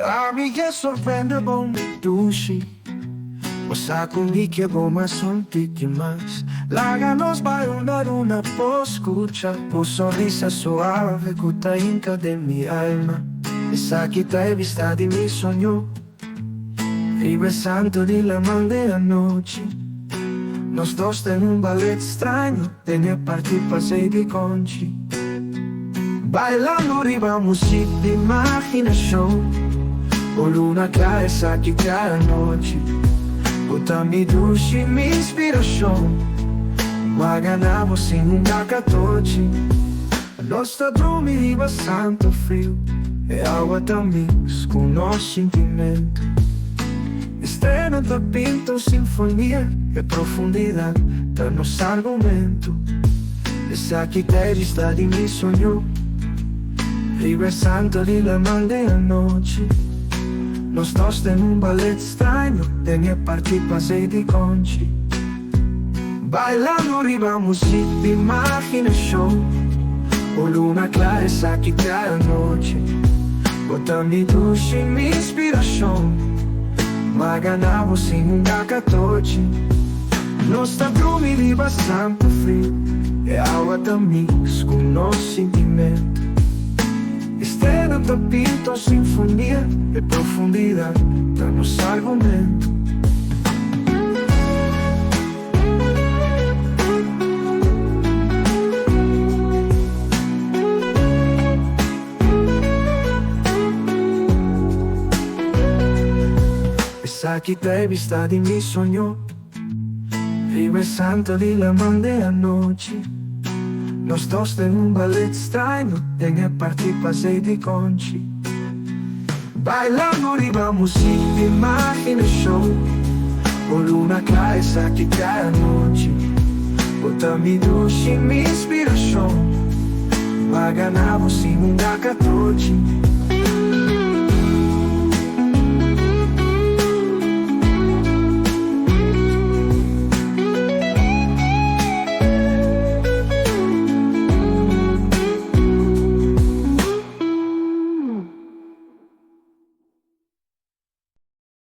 Amiga sorprende bom duši, vsakolike bomo soltiti mas. Láganos vai una luna poscucha, por sonrisa suave gutta inca de mi alma. Esa que te he vista di mi sogno, riversando di la mal de la noche. Nos dos en un ballet extraño, tenía participación di conci. Bailando arribamos sin imaginación, o luna clara, esa que cada noche bota mi ducha y mi inspiración. Guardamos em um gacatote, a nossa dorme riba santo frio. É água também com nosso sentimento. Estrela da pinta sinfonia, é profundidade da nosso argumento. Essa que está de mi sonho, riversando de la mal de la noche. Nós dois em um ballet estranho, tenía participação de conci. Bailando arribamos sin imaginación, o luna clara, esa que cada noche bota mi ducha y mi inspiración. Ganamos em um gacatote, nossa dorme riba santo frio. É água também com nosso sentimento. Estrela da pinta sinfonia, é profundidade da nosso argumento. Esa que te vista di mi sogno, riversando di la mal de la noche. Nos dos en un ballet extraño, tenía participación di conci. Bailando arribamos sin imaginación, o luna clara, esa que cada noche bota mi ducha y mi inspiración. Ganamos sin un gacatote,